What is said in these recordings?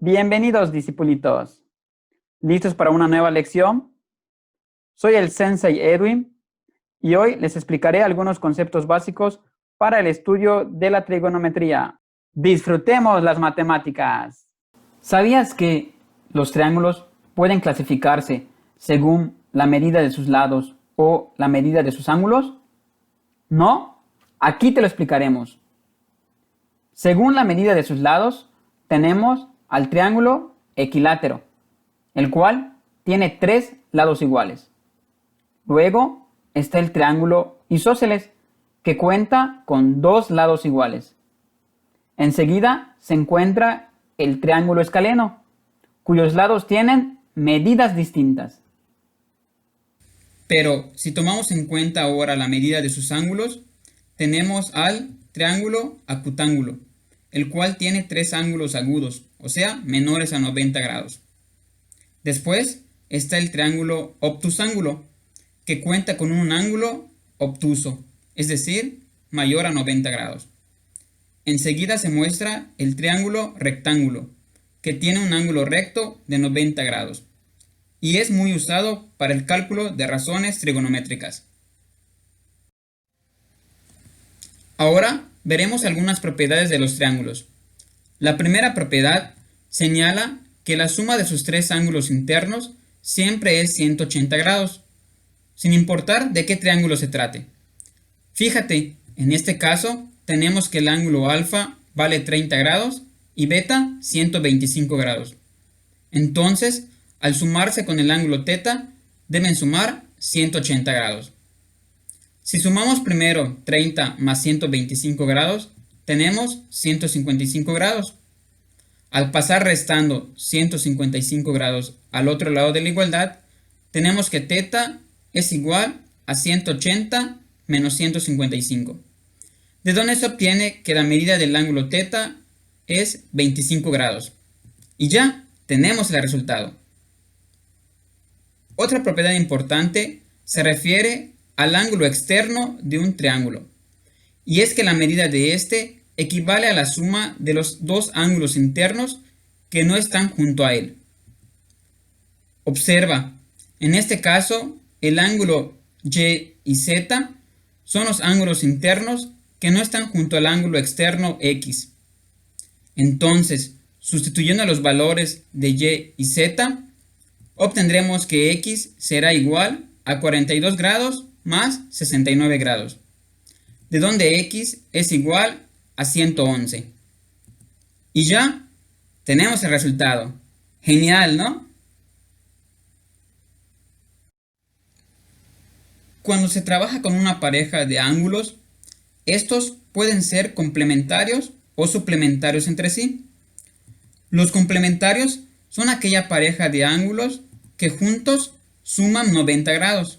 Bienvenidos, discipulitos. ¿Listos para una nueva lección? Soy el Sensei Edwin y hoy les explicaré algunos conceptos básicos para el estudio de la trigonometría. ¡Disfrutemos las matemáticas! ¿Sabías que los triángulos pueden clasificarse según la medida de sus lados o la medida de sus ángulos? ¿No? Aquí te lo explicaremos. Según la medida de sus lados, tenemos al triángulo equilátero, el cual tiene 3 lados iguales. Luego está el triángulo isósceles, que cuenta con 2 lados iguales. Enseguida se encuentra el triángulo escaleno, cuyos lados tienen medidas distintas. Pero si tomamos en cuenta ahora la medida de sus ángulos, tenemos al triángulo acutángulo, el cual tiene 3 ángulos agudos, o sea, menores a 90 grados. Después está el triángulo obtusángulo, que cuenta con un ángulo obtuso, es decir, mayor a 90 grados. Enseguida se muestra el triángulo rectángulo, que tiene un ángulo recto de 90 grados, y es muy usado para el cálculo de razones trigonométricas. Ahora veremos algunas propiedades de los triángulos. La primera propiedad señala que la suma de sus 3 ángulos internos siempre es 180 grados, sin importar de qué triángulo se trate. Fíjate, en este caso tenemos que el ángulo alfa vale 30 grados y beta 125 grados. Entonces, al sumarse con el ángulo teta, deben sumar 180 grados. Si sumamos primero 30 más 125 grados, tenemos 155 grados. Al pasar restando 155 grados al otro lado de la igualdad, tenemos que teta es igual a 180 menos 155, de donde se obtiene que la medida del ángulo teta es 25 grados. Y ya tenemos el resultado. Otra propiedad importante se refiere al ángulo externo de un triángulo, y es que la medida de este equivale a la suma de los 2 ángulos internos que no están junto a él. Observa, en este caso, el ángulo Y y Z son los ángulos internos que no están junto al ángulo externo X. Entonces, sustituyendo los valores de Y y Z, obtendremos que X será igual a 42 grados más 69 grados, de donde X es igual a 111. Y ya tenemos el resultado. Genial, ¿no? Cuando se trabaja con una pareja de ángulos, estos pueden ser complementarios o suplementarios entre sí. Los complementarios son aquella pareja de ángulos que juntos suman 90 grados.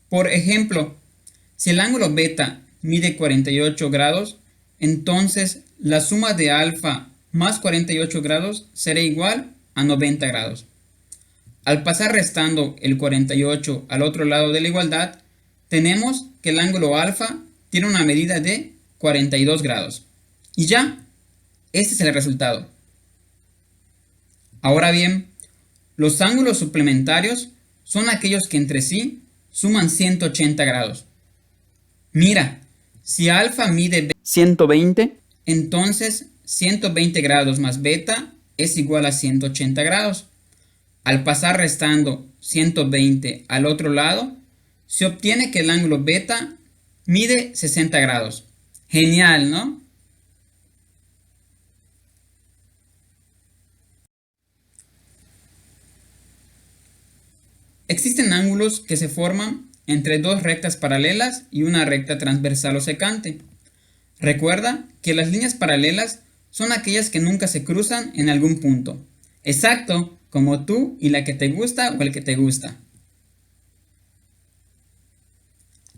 Por ejemplo, si el ángulo beta mide 48 grados, entonces la suma de alfa más 48 grados será igual a 90 grados. Al pasar restando el 48 al otro lado de la igualdad, tenemos que el ángulo alfa tiene una medida de 42 grados. Y ya, este es el resultado. Ahora bien, los ángulos suplementarios son aquellos que entre sí suman 180 grados. Mira, si alfa mide 120. entonces 120 grados más beta es igual a 180 grados. Al pasar restando 120 al otro lado, se obtiene que el ángulo beta mide 60 grados. Genial, ¿no? Existen ángulos que se forman entre 2 rectas paralelas y una recta transversal o secante. Recuerda que las líneas paralelas son aquellas que nunca se cruzan en algún punto. Exacto, como tú y la que te gusta o el que te gusta.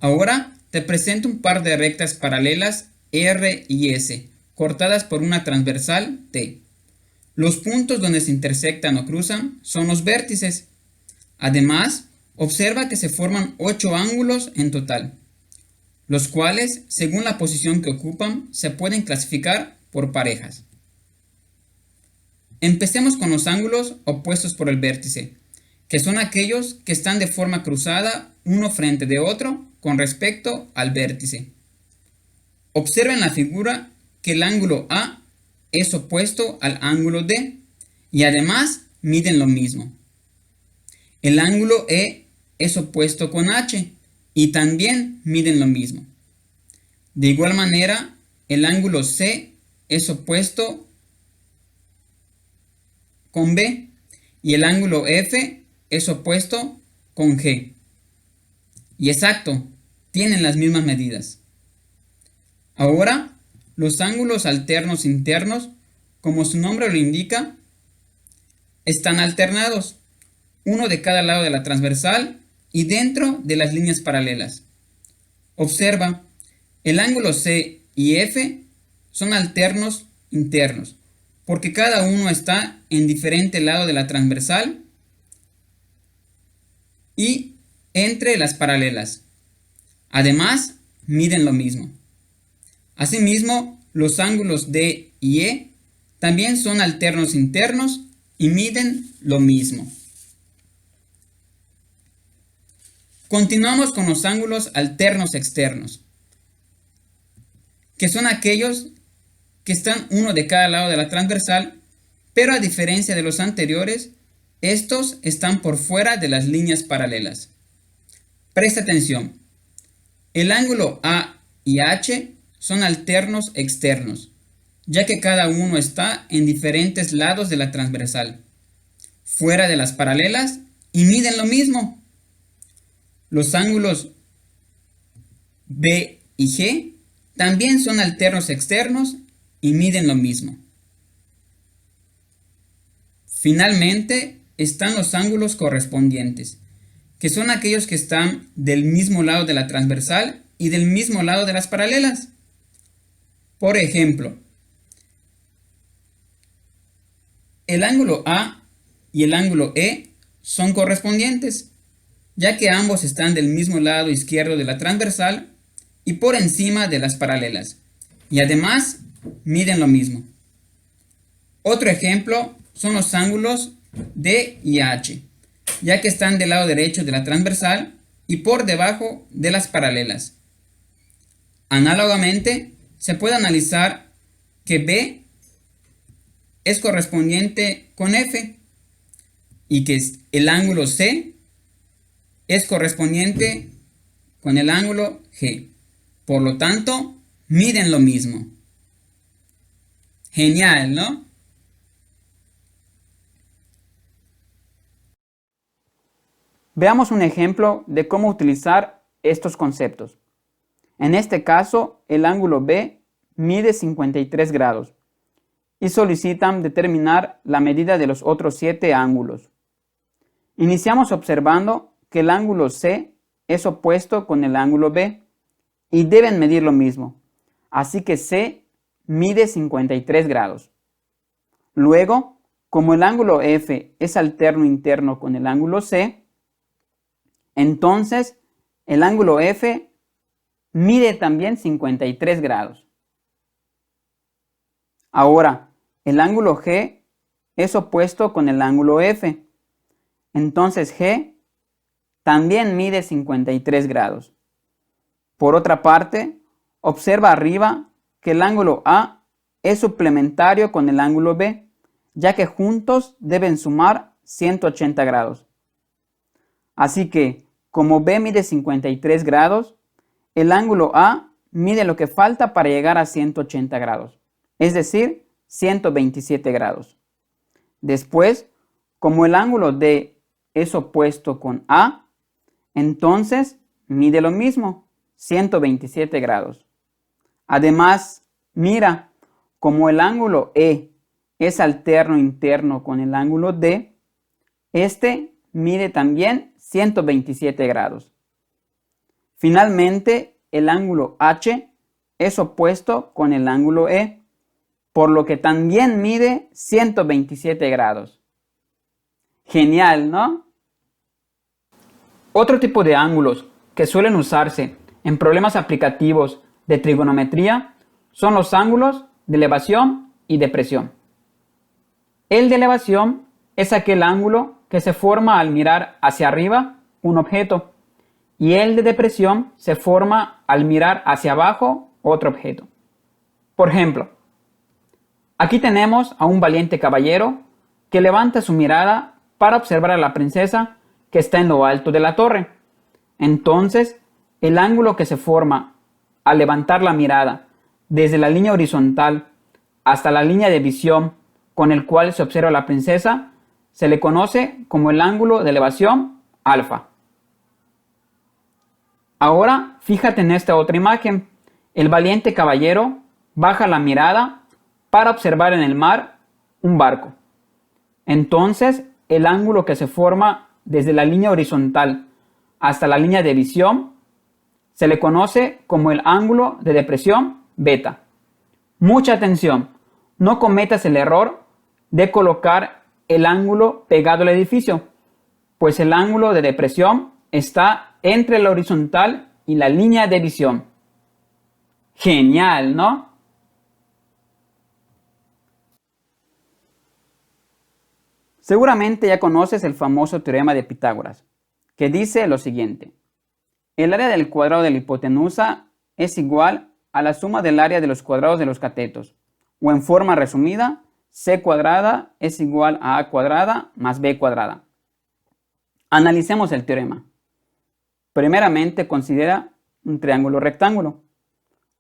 Ahora te presento un par de rectas paralelas R y S, cortadas por una transversal T. Los puntos donde se intersectan o cruzan son los vértices. Además, observa que se forman 8 ángulos en total, los cuales, según la posición que ocupan, se pueden clasificar por parejas. Empecemos con los ángulos opuestos por el vértice, que son aquellos que están de forma cruzada uno frente de otro con respecto al vértice. Observen la figura que el ángulo A es opuesto al ángulo D y además miden lo mismo. El ángulo E es opuesto con H y también miden lo mismo. De igual manera, el ángulo C es opuesto con B y el ángulo F es opuesto con G. Y exacto, tienen las mismas medidas. Ahora, los ángulos alternos internos, como su nombre lo indica, están alternados, uno de cada lado de la transversal y dentro de las líneas paralelas. Observa, el ángulo C y F son alternos internos, porque cada uno está en diferente lado de la transversal y entre las paralelas. Además, miden lo mismo. Asimismo, los ángulos D y E también son alternos internos y miden lo mismo. Continuamos con los ángulos alternos externos, que son aquellos que están uno de cada lado de la transversal, pero a diferencia de los anteriores, estos están por fuera de las líneas paralelas. Presta atención. El ángulo A y H son alternos externos, ya que cada uno está en diferentes lados de la transversal, fuera de las paralelas y miden lo mismo. Los ángulos B y G también son alternos externos y miden lo mismo. Finalmente están los ángulos correspondientes, que son aquellos que están del mismo lado de la transversal y del mismo lado de las paralelas. Por ejemplo, el ángulo A y el ángulo E son correspondientes, ya que ambos están del mismo lado izquierdo de la transversal y por encima de las paralelas, y además miden lo mismo. Otro ejemplo son los ángulos D y H, ya que están del lado derecho de la transversal y por debajo de las paralelas. Análogamente, se puede analizar que B es correspondiente con F y que el ángulo C es correspondiente con el ángulo G. Por lo tanto, miden lo mismo. Genial, ¿no? Veamos un ejemplo de cómo utilizar estos conceptos. En este caso, el ángulo B mide 53 grados y solicitan determinar la medida de los otros 7 ángulos. Iniciamos observando que el ángulo C es opuesto con el ángulo B y deben medir lo mismo, así que C mide 53 grados. Luego, como el ángulo F es alterno interno con el ángulo C, entonces el ángulo F mide también 53 grados. Ahora, el ángulo G es opuesto con el ángulo F, entonces G también mide 53 grados. Por otra parte, observa arriba que el ángulo A es suplementario con el ángulo B, ya que juntos deben sumar 180 grados. Así que, como B mide 53 grados, el ángulo A mide lo que falta para llegar a 180 grados, es decir, 127 grados. Después, como el ángulo D es opuesto con A, entonces mide lo mismo, 127 grados. Además, mira, como el ángulo E es alterno interno con el ángulo D, este mide también 127 grados. Finalmente, el ángulo H es opuesto con el ángulo E, por lo que también mide 127 grados. Genial, ¿no? Otro tipo de ángulos que suelen usarse en problemas aplicativos de trigonometría son los ángulos de elevación y depresión. El de elevación es aquel ángulo que se forma al mirar hacia arriba un objeto, y el de depresión se forma al mirar hacia abajo otro objeto. Por ejemplo, aquí tenemos a un valiente caballero que levanta su mirada para observar a la princesa que está en lo alto de la torre. Entonces, el ángulo que se forma al levantar la mirada desde la línea horizontal hasta la línea de visión con el cual se observa a la princesa se le conoce como el ángulo de elevación alfa. Ahora, fíjate en esta otra imagen. El valiente caballero baja la mirada para observar en el mar un barco. Entonces, el ángulo que se forma desde la línea horizontal hasta la línea de visión se le conoce como el ángulo de depresión beta. Mucha atención, no cometas el error de colocar el ángulo pegado al edificio, pues el ángulo de depresión está entre la horizontal y la línea de visión. Genial, ¿no? Seguramente ya conoces el famoso teorema de Pitágoras, que dice lo siguiente. El área del cuadrado de la hipotenusa es igual a la suma del área de los cuadrados de los catetos, o en forma resumida, c cuadrada es igual a a cuadrada más b cuadrada. Analicemos el teorema. Primeramente considera un triángulo rectángulo.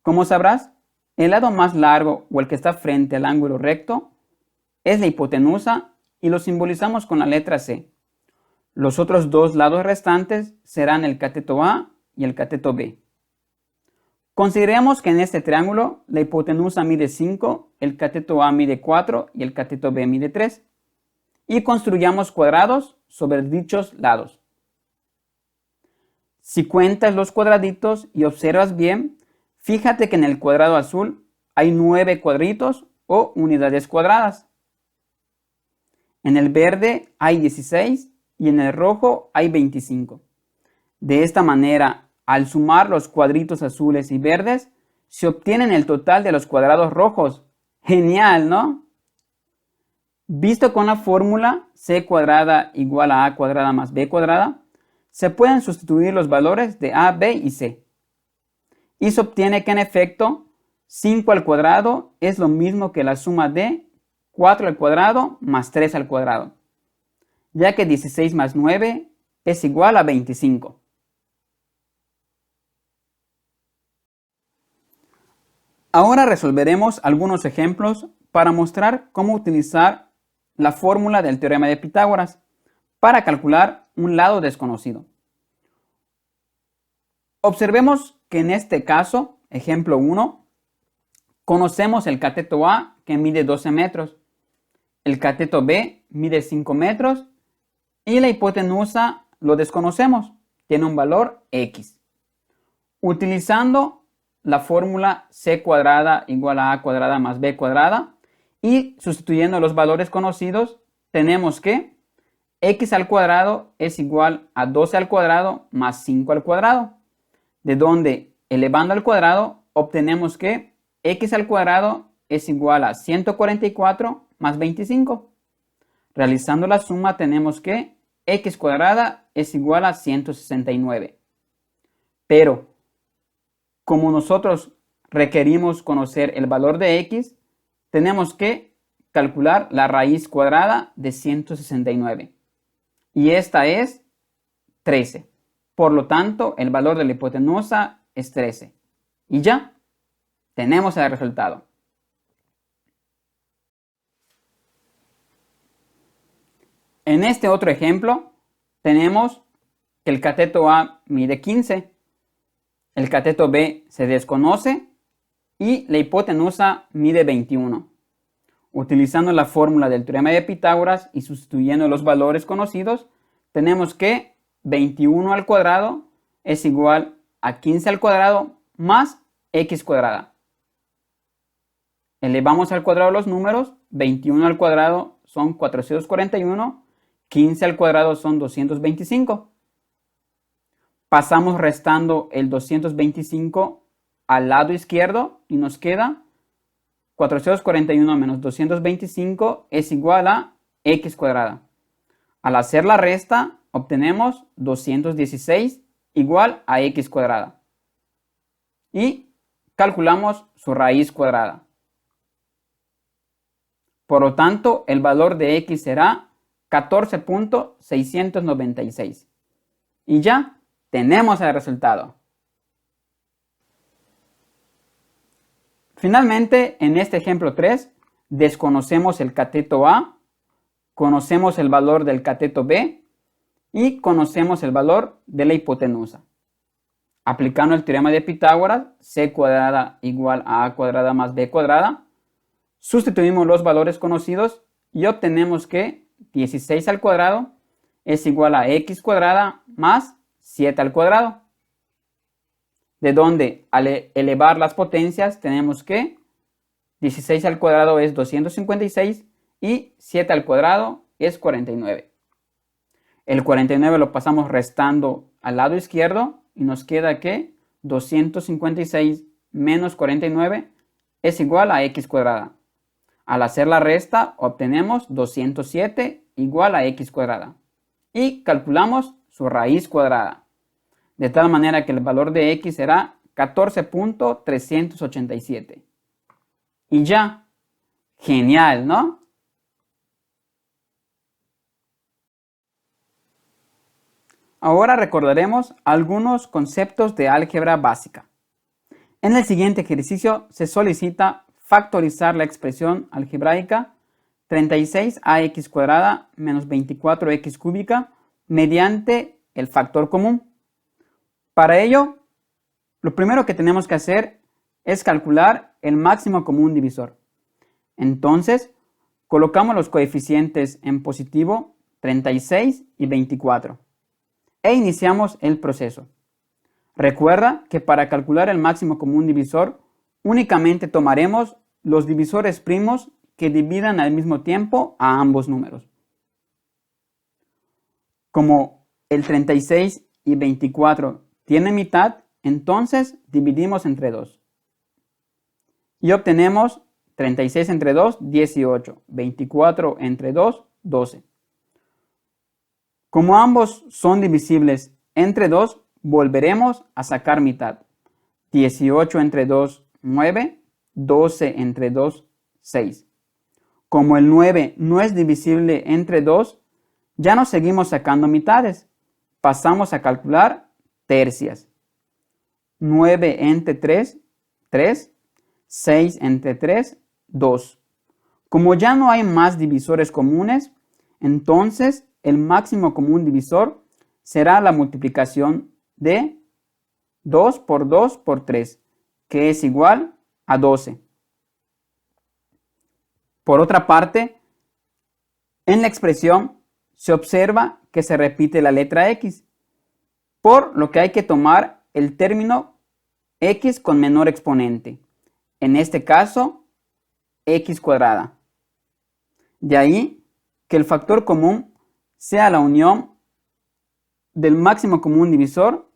Como sabrás, el lado más largo o el que está frente al ángulo recto es la hipotenusa y lo simbolizamos con la letra C. Los otros dos lados restantes serán el cateto A y el cateto B. Consideremos que en este triángulo la hipotenusa mide 5, el cateto A mide 4 y el cateto B mide 3. Y construyamos cuadrados sobre dichos lados. Si cuentas los cuadraditos y observas bien, fíjate que en el cuadrado azul hay 9 cuadritos o unidades cuadradas. En el verde hay 16 y en el rojo hay 25. De esta manera, al sumar los cuadritos azules y verdes, se obtiene el total de los cuadrados rojos. Genial, ¿no? Visto con la fórmula c cuadrada igual a cuadrada más b cuadrada, se pueden sustituir los valores de a, b y c. Y se obtiene que en efecto 5 al cuadrado es lo mismo que la suma de 4 al cuadrado más 3 al cuadrado, ya que 16 más 9 es igual a 25. Ahora resolveremos algunos ejemplos para mostrar cómo utilizar la fórmula del teorema de Pitágoras para calcular un lado desconocido. Observemos que en este caso, ejemplo 1, conocemos el cateto A que mide 12 metros, el cateto B mide 5 metros y la hipotenusa lo desconocemos, tiene un valor X. Utilizando la fórmula c cuadrada igual a cuadrada más b cuadrada y sustituyendo los valores conocidos, tenemos que x al cuadrado es igual a 12 al cuadrado más 5 al cuadrado, de donde elevando al cuadrado obtenemos que x al cuadrado es igual a 144 más 25. Realizando la suma tenemos que x cuadrada es igual a 169. Pero como nosotros requerimos conocer el valor de x, tenemos que calcular la raíz cuadrada de 169. Y esta es 13. Por lo tanto, el valor de la hipotenusa es 13. Y ya, tenemos el resultado. En este otro ejemplo, tenemos que el cateto A mide 15. El cateto B se desconoce y la hipotenusa mide 21. Utilizando la fórmula del teorema de Pitágoras y sustituyendo los valores conocidos, tenemos que 21 al cuadrado es igual a 15 al cuadrado más x cuadrada. Elevamos al cuadrado los números, 21 al cuadrado son 441, 15 al cuadrado son 225. Pasamos restando el 225 al lado izquierdo y nos queda 441 menos 225 es igual a x cuadrada. Al hacer la resta, obtenemos 216 igual a x cuadrada. Y calculamos su raíz cuadrada. Por lo tanto, el valor de x será 14.696. Y ya tenemos el resultado. Finalmente, en este ejemplo 3, desconocemos el cateto A, conocemos el valor del cateto B y conocemos el valor de la hipotenusa. Aplicando el teorema de Pitágoras, c cuadrada igual a a cuadrada más b cuadrada, sustituimos los valores conocidos y obtenemos que 16 al cuadrado es igual a x cuadrada más 7 al cuadrado. De donde al elevar las potencias tenemos que 16 al cuadrado es 256 y 7 al cuadrado es 49. El 49 lo pasamos restando al lado izquierdo y nos queda que 256 menos 49 es igual a x cuadrada. Al hacer la resta obtenemos 207 igual a x cuadrada. Y calculamos su raíz cuadrada. De tal manera que el valor de x será 14.387. Y ya. Genial, ¿no? Ahora recordaremos algunos conceptos de álgebra básica. En el siguiente ejercicio se solicita factorizar la expresión algebraica 36ax cuadrada menos 24x cúbica mediante el factor común. Para ello, lo primero que tenemos que hacer es calcular el máximo común divisor. Entonces, colocamos los coeficientes en positivo 36 y 24 e iniciamos el proceso. Recuerda que para calcular el máximo común divisor únicamente tomaremos los divisores primos que dividan al mismo tiempo a ambos números. Como el 36 y 24 tienen mitad, entonces dividimos entre 2. Y obtenemos 36 entre 2, 18. 24 entre 2, 12. Como ambos son divisibles entre 2, volveremos a sacar mitad. 18 entre 2, 9. 12 entre 2, 6. Como el 9 no es divisible entre 2, ya no seguimos sacando mitades. Pasamos a calcular tercias. 9 entre 3, 3. 6 entre 3, 2. Como ya no hay más divisores comunes, entonces el máximo común divisor será la multiplicación de 2 por 2 por 3, que es igual a 12. Por otra parte, en la expresión se observa que se repite la letra x, por lo que hay que tomar el término x con menor exponente. En este caso, x cuadrada. De ahí que el factor común sea la unión del máximo común divisor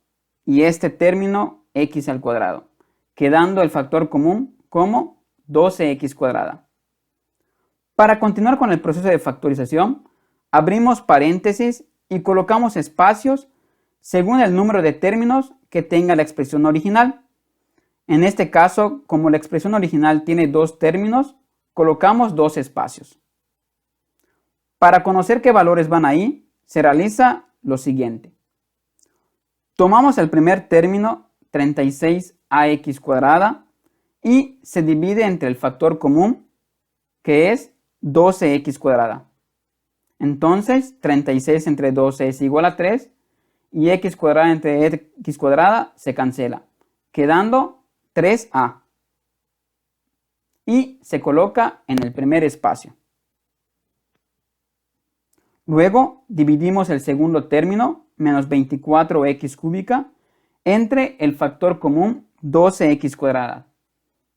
y este término x al cuadrado, quedando el factor común como 12x cuadrada. Para continuar con el proceso de factorización, abrimos paréntesis y colocamos espacios según el número de términos que tenga la expresión original. En este caso, como la expresión original tiene 2 términos, colocamos 2 espacios. Para conocer qué valores van ahí, se realiza lo siguiente. Tomamos el primer término, 36ax cuadrada, y se divide entre el factor común, que es 12x cuadrada. Entonces, 36 entre 12 es igual a 3, y x cuadrada entre x cuadrada se cancela, quedando 3a. Y se coloca en el primer espacio. Luego dividimos el segundo término, menos 24x cúbica, entre el factor común 12x cuadrada.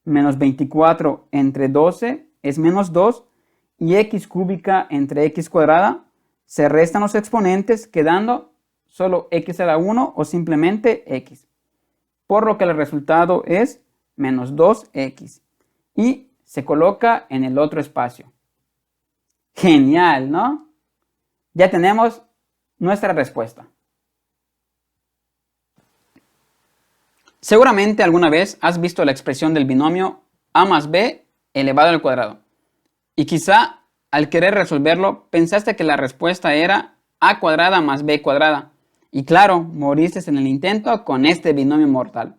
Menos 24 entre 12 es menos 2 y x cúbica entre x cuadrada se restan los exponentes quedando solo x a la 1 o simplemente x. Por lo que el resultado es menos 2x. Y se coloca en el otro espacio. Genial, ¿no? Ya tenemos nuestra respuesta. Seguramente alguna vez has visto la expresión del binomio a más b elevado al cuadrado. Y quizá al querer resolverlo pensaste que la respuesta era a cuadrada más b cuadrada. Y claro, moriste en el intento con este binomio mortal.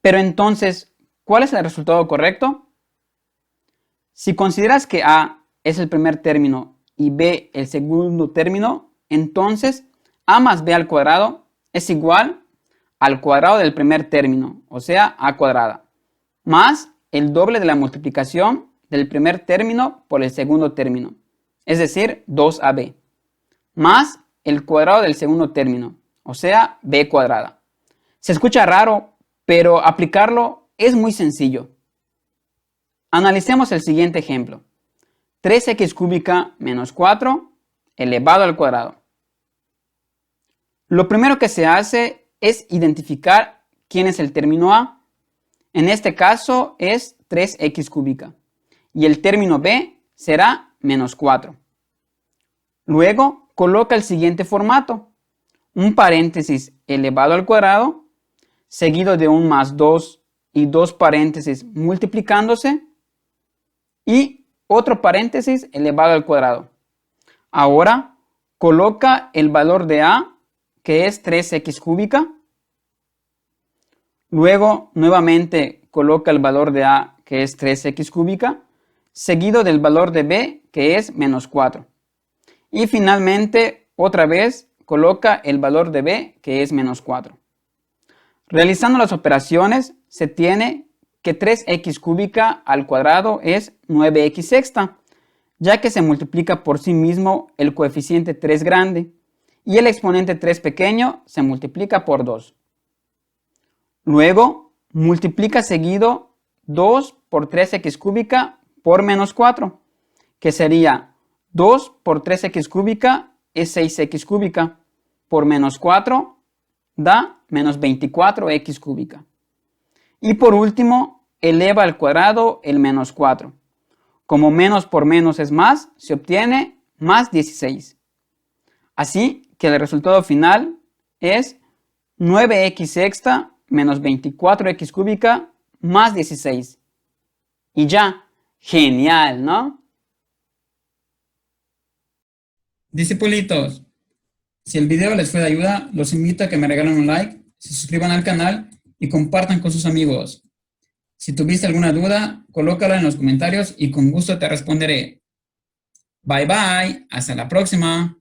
Pero entonces, ¿cuál es el resultado correcto? Si consideras que a es el primer término y b el segundo término, entonces a más b al cuadrado es igual al cuadrado del primer término, o sea, a cuadrada, más el doble de la multiplicación del primer término por el segundo término, es decir, 2ab, más el cuadrado del segundo término, o sea, b cuadrada. Se escucha raro, pero aplicarlo es muy sencillo. Analicemos el siguiente ejemplo. 3x cúbica menos 4 elevado al cuadrado. Lo primero que se hace es identificar quién es el término a. En este caso es 3x cúbica. Y el término b será menos 4. Luego coloca el siguiente formato. Un paréntesis elevado al cuadrado, seguido de un más 2 y dos paréntesis multiplicándose, y otro paréntesis elevado al cuadrado. Ahora coloca el valor de a, que es 3x cúbica. Luego nuevamente coloca el valor de a, que es 3x cúbica, seguido del valor de b, que es menos 4. Y finalmente otra vez coloca el valor de b, que es menos 4. Realizando las operaciones se tiene que 3x cúbica al cuadrado es 9x sexta, ya que se multiplica por sí mismo el coeficiente 3 grande y el exponente 3 pequeño se multiplica por 2. Luego multiplica seguido 2 por 3x cúbica por menos 4, que sería 2 por 3x cúbica es 6x cúbica, por menos 4 da menos 24x cúbica. Y por último, eleva al cuadrado el menos 4. Como menos por menos es más, se obtiene más 16. Así que el resultado final es 9x sexta menos 24x cúbica más 16. Y ya, genial, ¿no? Discipulitos, si el video les fue de ayuda, los invito a que me regalen un like, se suscriban al canal y compartan con sus amigos. Si tuviste alguna duda, colócala en los comentarios y con gusto te responderé. Bye bye, hasta la próxima.